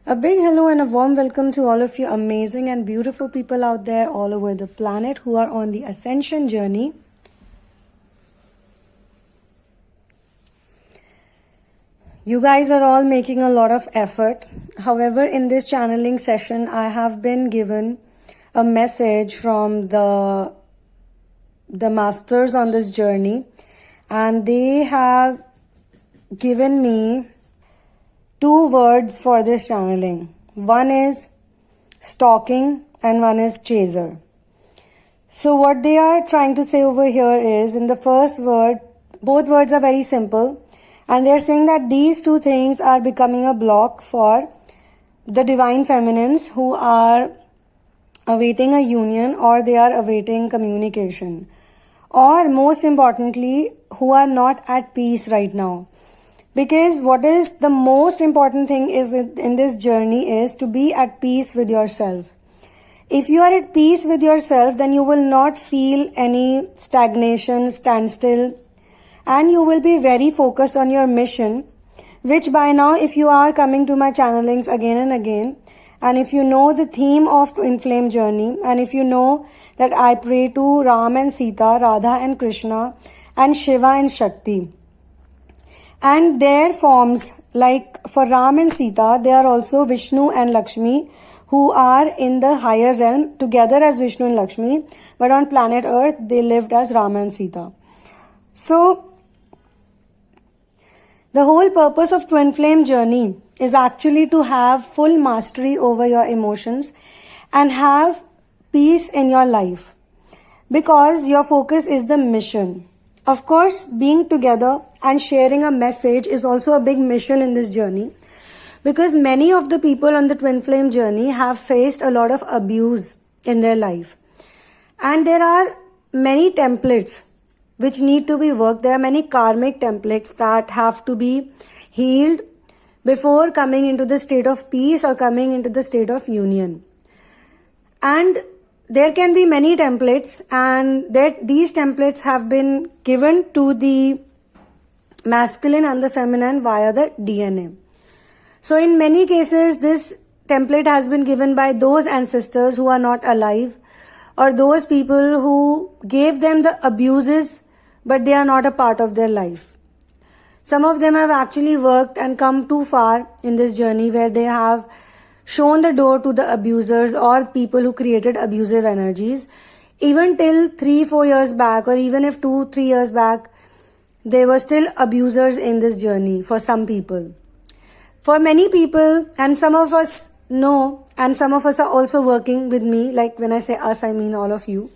A big hello and a warm welcome to all of you amazing and beautiful people out there all over the planet who are on the ascension journey. You guys are all making a lot of effort. However, in this channeling session, I have been given a message from the masters on this journey, and they have given me two words for this channeling. One is stalking and one is chaser. So what they are trying to say over here is, in the first word, both words are very simple, and they're saying that these two things are becoming a block for the divine feminines who are awaiting a union, or they are awaiting communication, or most importantly, who are not at peace right now. Because what is the most important thing is in this journey is to be at peace with yourself. If you are at peace with yourself, then you will not feel any stagnation, standstill, and you will be very focused on your mission, which by now, if you are coming to my channelings again and again, and if you know the theme of Twinflame journey, and if you know that I pray to Ram and Sita, Radha and Krishna, and Shiva and Shakti, and their forms, like for Ram and Sita, they are also Vishnu and Lakshmi, who are in the higher realm together as Vishnu and Lakshmi, but on planet Earth they lived as Ram and Sita. So the whole purpose of Twinflame journey is actually to have full mastery over your emotions and have peace in your life, because your focus is the mission. Of course, being together and sharing a message is also a big mission in this journey, because many of the people on the Twinflame journey have faced a lot of abuse in their life. And there are many templates which need to be worked. There are many karmic templates that have to be healed before coming into the state of peace or coming into the state of union. And there can be many templates, and these templates have been given to the masculine and the feminine via the DNA. So in many cases, this template has been given by those ancestors who are not alive, or those people who gave them the abuses, but they are not a part of their life. Some of them have actually worked and come too far in this journey, where they have shown the door to the abusers or people who created abusive energies. Even till 3-4 years back, or even if 2-3 years back, they were still abusers in this journey for some people. For many people, and some of us know, and some of us are also working with me, like when I say us, I mean all of you,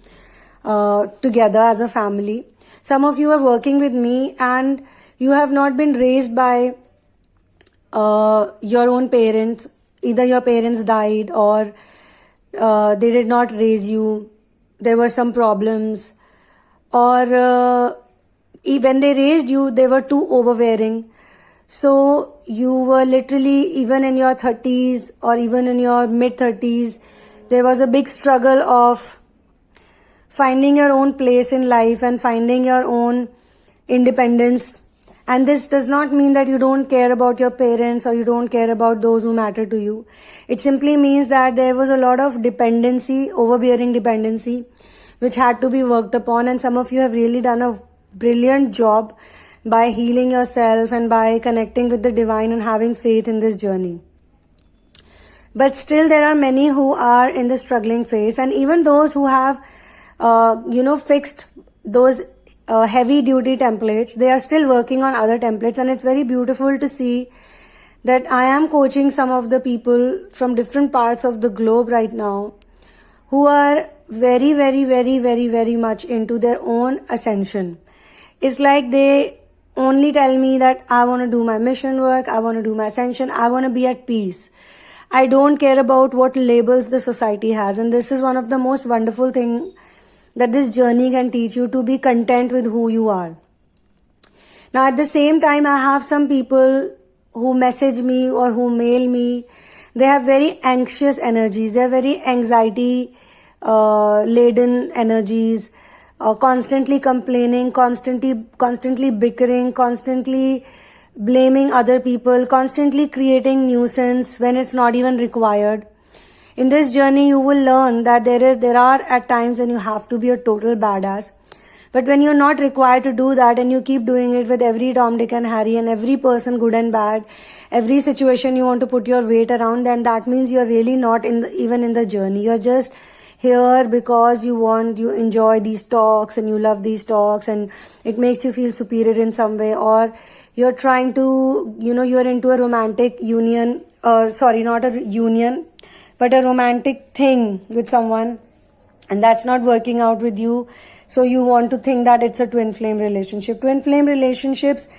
together as a family. Some of you are working with me and you have not been raised by your own parents. Either your parents died, or they did not raise you. There were some problems, or when they raised you, they were too overbearing. So you were literally, even in your 30s or even in your mid-30s, there was a big struggle of finding your own place in life and finding your own independence. And this does not mean that you don't care about your parents or you don't care about those who matter to you. It simply means that there was a lot of dependency, overbearing dependency, which had to be worked upon. And some of you have really done a brilliant job by healing yourself and by connecting with the divine and having faith in this journey. But still there are many who are in the struggling phase, and even those who have, fixed those heavy duty templates, they are still working on other templates. And it's very beautiful to see that I am coaching some of the people from different parts of the globe right now who are very, very, very, very, very much into their own ascension. It's like they only tell me that I want to do my mission work, I want to do my ascension, I want to be at peace. I don't care about what labels the society has. And this is one of the most wonderful things that this journey can teach you, to be content with who you are. Now at the same time, I have some people who message me or who mail me. They have very anxious energies. They are very anxiety laden energies, constantly complaining, constantly bickering, constantly blaming other people, constantly creating nuisance when it's not even required. In this journey, you will learn that there are at times when you have to be a total badass. But when you're not required to do that and you keep doing it with every Tom, Dick and Harry and every person, good and bad, every situation you want to put your weight around, then that means you're really not even in the journey. You're just here because you enjoy these talks and you love these talks and it makes you feel superior in some way, or you're trying to, you're into a romantic union, not a union, but a romantic thing with someone and that's not working out with you. So you want to think that it's a twin flame relationship. Twin flame relationships,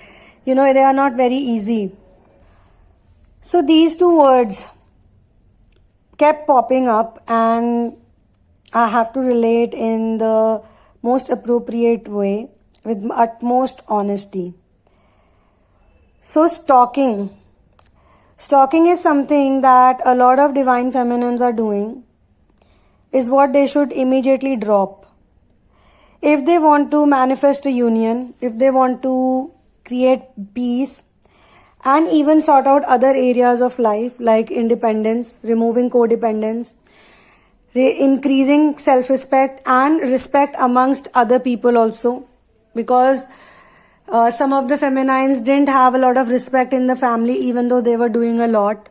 they are not very easy. So these two words kept popping up and I have to relate in the most appropriate way with utmost honesty. So stalking. Stalking is something that a lot of divine feminines are doing, is what they should immediately drop. If they want to manifest a union, if they want to create peace, and even sort out other areas of life like independence, removing codependence, increasing self-respect and respect amongst other people also, because some of the feminines didn't have a lot of respect in the family even though they were doing a lot,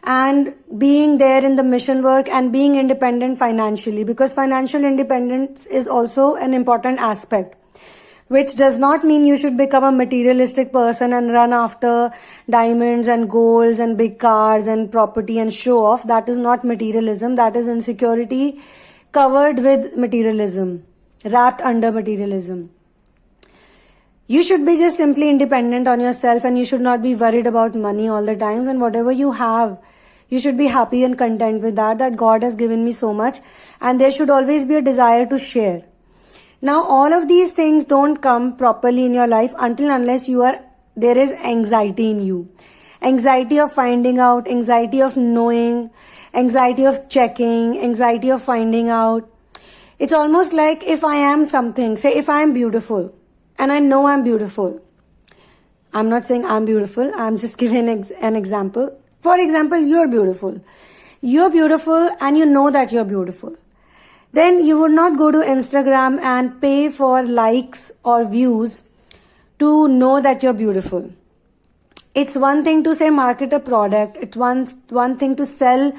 and being there in the mission work and being independent financially, because financial independence is also an important aspect, which does not mean you should become a materialistic person and run after diamonds and golds and big cars and property and show off. That is not materialism. That is insecurity covered with materialism, wrapped under materialism. You should be just simply independent on yourself and you should not be worried about money all the times, and whatever you have, you should be happy and content with that God has given me so much, and there should always be a desire to share. Now all of these things don't come properly in your life unless there is anxiety in you. Anxiety of finding out, anxiety of knowing, anxiety of checking, anxiety of finding out. It's almost like if I am something, say if I am beautiful, and I know I'm beautiful. I'm not saying I'm beautiful. I'm just giving an example. For example, you're beautiful. You're beautiful and you know that you're beautiful. Then you would not go to Instagram and pay for likes or views to know that you're beautiful. It's one thing to say market a product. It's one thing to sell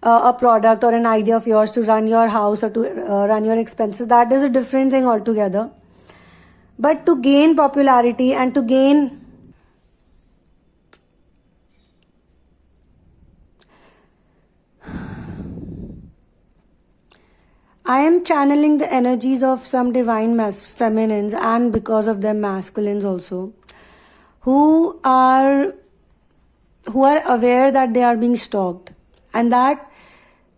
a product or an idea of yours to run your house or to run your expenses. That is a different thing altogether. But to gain popularity and to gain I am channeling the energies of some divine feminines and because of them masculines also, who are aware that they are being stalked, and that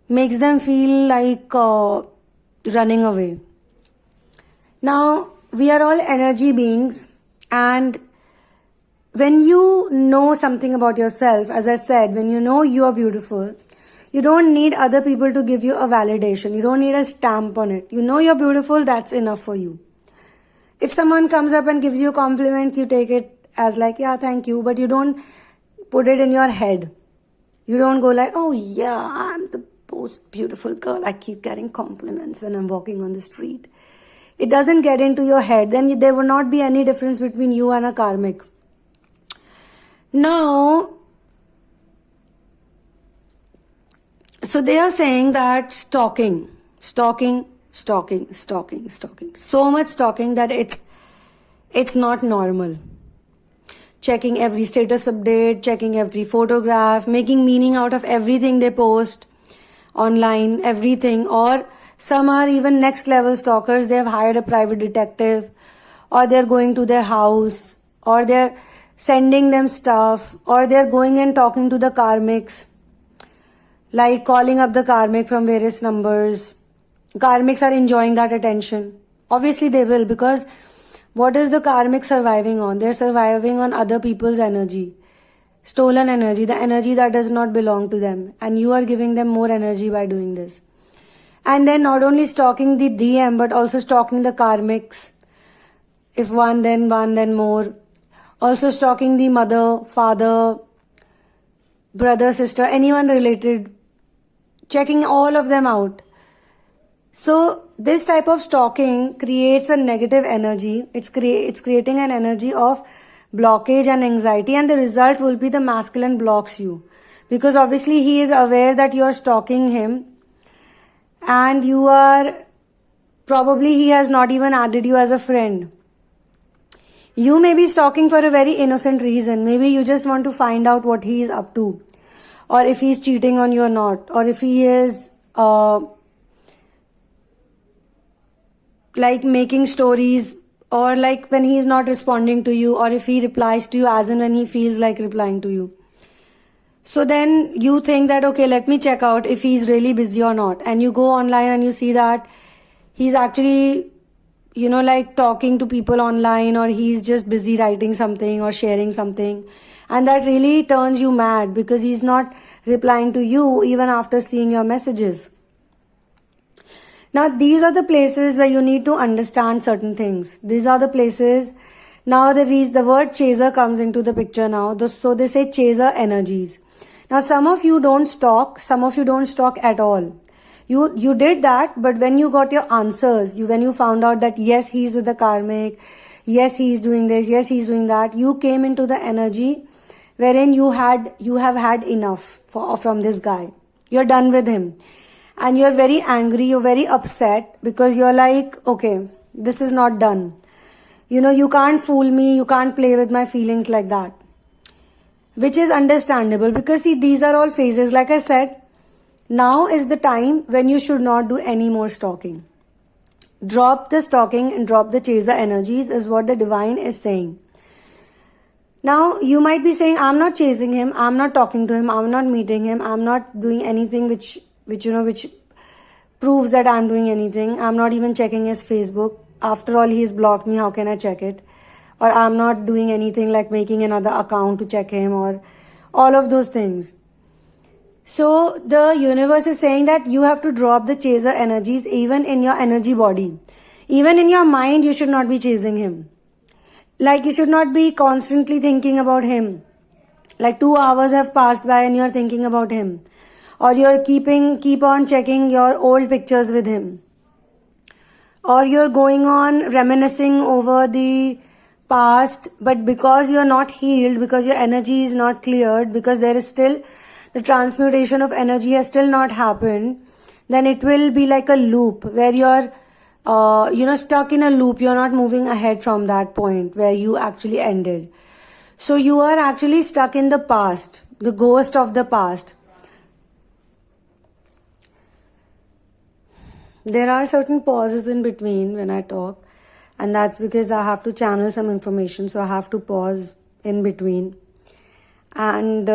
makes them feel like running away. Now, we are all energy beings, and when you know something about yourself, as I said, when you know you are beautiful, you don't need other people to give you a validation. You don't need a stamp on it. You know you're beautiful, that's enough for you. If someone comes up and gives you a compliment, you take it as like, yeah, thank you, but you don't put it in your head. You don't go like, oh yeah, I'm the most beautiful girl. I keep getting compliments when I'm walking on the street. It doesn't get into your head. Then there will not be any difference between you and a karmic. Now, so they are saying that stalking. So much stalking that it's not normal. Checking every status update, checking every photograph, making meaning out of everything they post online, everything. Or some are even next level stalkers. They have hired a private detective, or they're going to their house, or they're sending them stuff, or they're going and talking to the karmics, like calling up the karmic from various numbers. Karmics are enjoying that attention. Obviously they will, because what is the karmic surviving on? They're surviving on other people's energy. Stolen energy, the energy that does not belong to them. And you are giving them more energy by doing this. And then not only stalking the DM, but also stalking the karmics. If one, then more. Also stalking the mother, father, brother, sister, anyone related, checking all of them out. So this type of stalking creates a negative energy. It's creating an energy of blockage and anxiety, and the result will be the masculine blocks you, because obviously he is aware that you are stalking him, and you are probably, he has not even added you as a friend. You may be stalking for a very innocent reason. Maybe you just want to find out what he is up to, or if he's cheating on you or not, or if he is like making stories, or like when he's not responding to you, or if he replies to you as and when he feels like replying to you. So then you think that, okay, let me check out if he's really busy or not, and you go online and you see that he's actually, like talking to people online, or he's just busy writing something or sharing something, and that really turns you mad because he's not replying to you even after seeing your messages. Now, these are the places where you need to understand certain things. These are the places. Now, the word chaser comes into the picture now. So they say chaser energies. Now, some of you don't stalk. Some of you don't stalk at all. You did that, but when you got your answers, when you found out that yes, he's with the karmic, yes, he's doing this, yes, he's doing that, you came into the energy wherein you have had enough from this guy. You're done with him. And you're very angry, you're very upset, because you're like, okay, this is not done. You can't fool me, you can't play with my feelings like that. Which is understandable, because see, these are all phases. Like I said, now is the time when you should not do any more stalking. Drop the stalking and drop the chaser energies is what the divine is saying. Now, you might be saying, I'm not chasing him, I'm not talking to him, I'm not meeting him, I'm not doing anything which proves that I'm doing anything. I'm not even checking his Facebook. After all, he's blocked me. How can I check it? Or I'm not doing anything like making another account to check him, or all of those things. So the universe is saying that you have to drop the chaser energies even in your energy body. Even in your mind, you should not be chasing him. Like, you should not be constantly thinking about him. Like 2 hours have passed by and you're thinking about him. Or you're keep on checking your old pictures with him. Or you're going on reminiscing over the past, but because you're not healed, because your energy is not cleared, because there is still, the transmutation of energy has still not happened, then it will be like a loop where you're, stuck in a loop. You're not moving ahead from that point where you actually ended. So you are actually stuck in the past, the ghost of the past. There are certain pauses in between when I talk, and that's because I have to channel some information, so I have to pause in between. And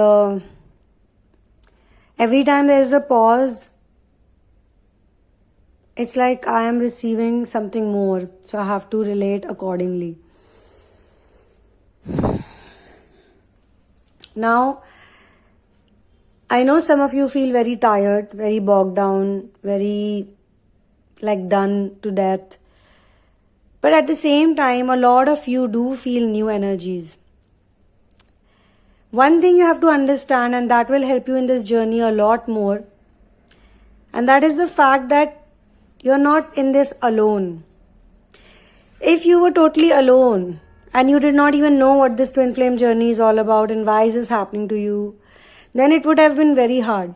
every time there is a pause, it's like I am receiving something more, so I have to relate accordingly. Now, I know some of you feel very tired, very bogged down, very done to death. But at the same time, a lot of you do feel new energies. One thing you have to understand, and that will help you in this journey a lot more, and that is the fact that you're not in this alone. If you were totally alone and you did not even know what this twin flame journey is all about and why is this happening to you, then it would have been very hard.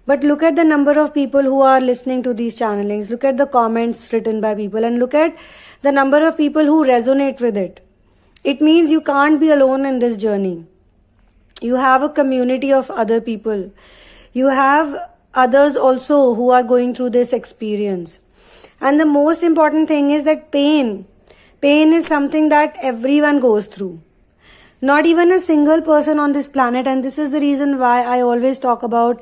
But look at the number of people who are listening to these channelings. Look at the comments written by people, and look at the number of people who resonate with it. It means you can't be alone in this journey. You have a community of other people. You have others also who are going through this experience. And the most important thing is that pain is something that everyone goes through. Not even a single person on this planet. And this is the reason why I always talk about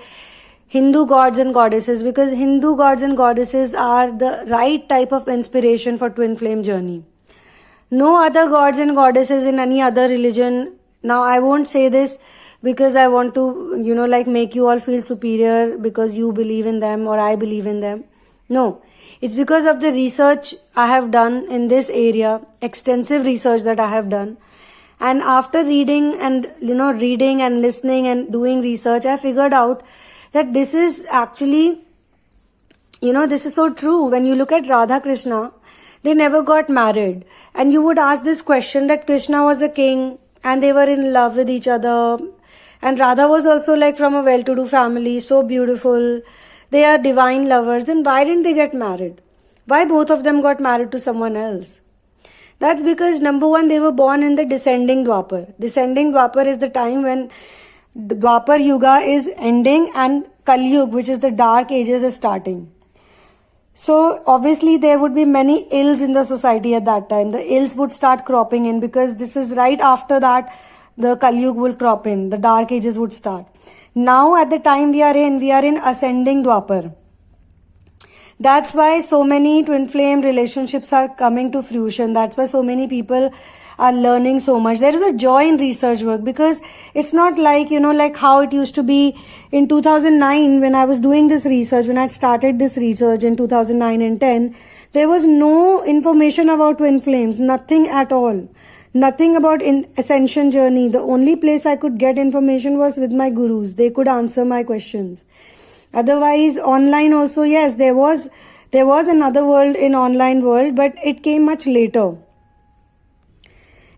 Hindu gods and goddesses, because Hindu gods and goddesses are the right type of inspiration for twin flame journey. No other gods and goddesses in any other religion. Now, I won't say this because I want to, make you all feel superior because you believe in them or I believe in them. No, it's because of the research I have done in this area, extensive research that I have done. And after reading and listening and doing research, I figured out that this is actually, this is so true. When you look at Radha Krishna, they never got married. And you would ask this question that Krishna was a king and they were in love with each other. And Radha was also like from a well-to-do family, so beautiful. They are divine lovers. Then why didn't they get married? Why both of them got married to someone else? That's because, number one, they were born in the descending Dwapar. Descending Dwapar is the time when the Dwapar Yuga is ending and Kali Yuga, which is the dark ages, is starting. So obviously there would be many ills in the society at that time. The ills would start cropping in because this is right after that the Kali Yuga will crop in. The dark ages would start. Now at the time we are in ascending Dwapar. That's why so many twin flame relationships are coming to fruition. That's why so many people are learning so much. There is a joy in research work because it's not like, like how it used to be in 2009 when I was doing this research, when I started this research in 2009 and 10, there was no information about twin flames, nothing at all. Nothing about ascension journey. The only place I could get information was with my gurus. They could answer my questions. Otherwise, online also, yes, there was another world in online world, but it came much later.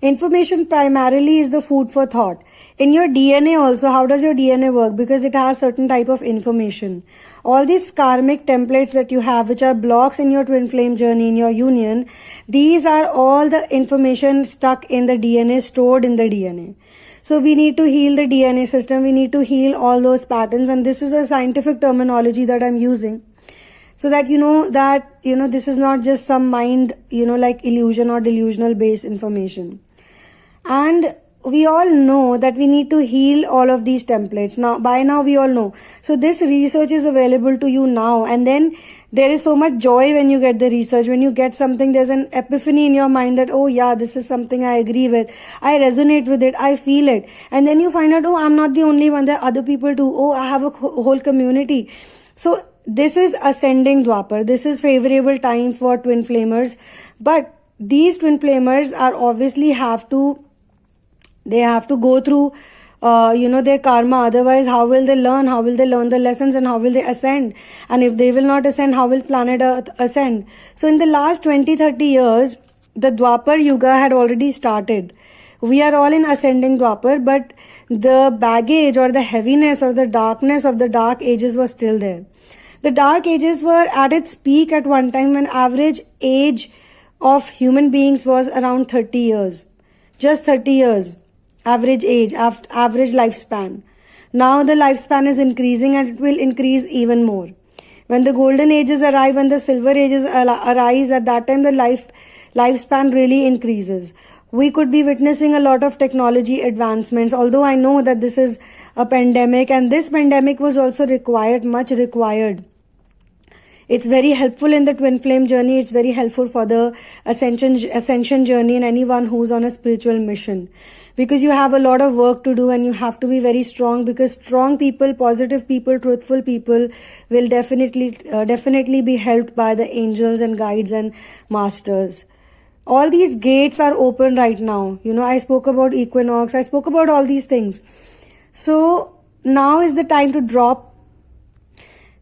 Information primarily is the food for thought. In your DNA also, how does your DNA work? Because it has certain type of information. All these karmic templates that you have, which are blocks in your twin flame journey, in your union, these are all the information stuck in the DNA, stored in the DNA. So we need to heal the DNA system. We need to heal all those patterns. And this is a scientific terminology that I'm using. So that this is not just some mind, like illusion or delusional based information. And we all know that we need to heal all of these templates. By now we all know. So this research is available to you now. And then there is so much joy when you get the research. When you get something, there's an epiphany in your mind that, oh yeah, this is something I agree with. I resonate with it. I feel it. And then you find out, oh, I'm not the only one. There are other people too. Oh, I have a whole community. So this is ascending Dwapar. This is favorable time for twin flamers. But these twin flamers are obviously have to go through their karma. Otherwise, how will they learn? How will they learn the lessons and how will they ascend? And if they will not ascend, how will planet Earth ascend? So in the last 20-30 years, the Dwapar Yuga had already started. We are all in ascending Dwapar, but the baggage or the heaviness or the darkness of the dark ages was still there. The dark ages were at its peak at one time when average age of human beings was around 30 years. Just 30 years. Average age, average lifespan. Now the lifespan is increasing and it will increase even more. When the golden ages arrive and the silver ages arise, at that time the lifespan really increases. We could be witnessing a lot of technology advancements, although I know that this is a pandemic and this pandemic was also much required. It's very helpful in the twin flame journey. It's very helpful for the ascension journey and anyone who's on a spiritual mission. Because you have a lot of work to do and you have to be very strong, because strong people, positive people, truthful people will definitely be helped by the angels and guides and masters. All these gates are open right now. I spoke about equinox. I spoke about all these things. So now is the time to drop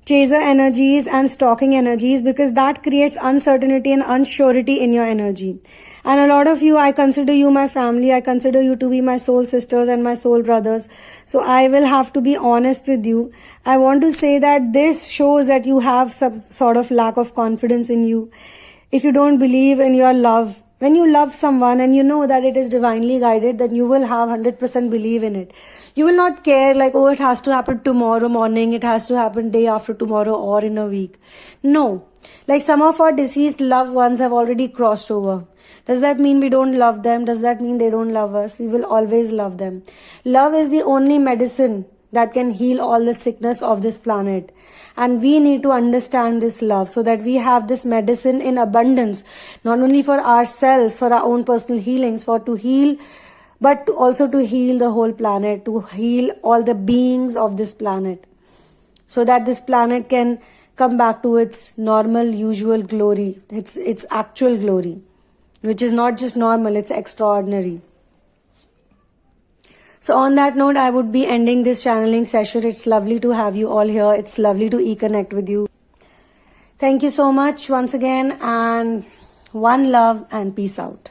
chaser energies and stalking energies, because that creates uncertainty and unsurety in your energy. And a lot of you, I consider you my family. I consider you to be my soul sisters and my soul brothers. So I will have to be honest with you. I want to say that this shows that you have some sort of lack of confidence in you. If you don't believe in your love, when you love someone and you know that it is divinely guided, then you will have 100% believe in it. You will not care like, oh, it has to happen tomorrow morning, it has to happen day after tomorrow or in a week. No. Like some of our deceased loved ones have already crossed over. Does that mean we don't love them? Does that mean they don't love us? We will always love them. Love is the only medicine that can heal all the sickness of this planet. And we need to understand this love so that we have this medicine in abundance, not only for ourselves, for our own personal healings, to heal, but also to heal the whole planet, to heal all the beings of this planet, so that this planet can come back to its normal, usual glory, its actual glory, which is not just normal, it's extraordinary. So on that note, I would be ending this channeling session. It's lovely to have you all here. It's lovely to connect with you. Thank you so much once again, and one love and peace out.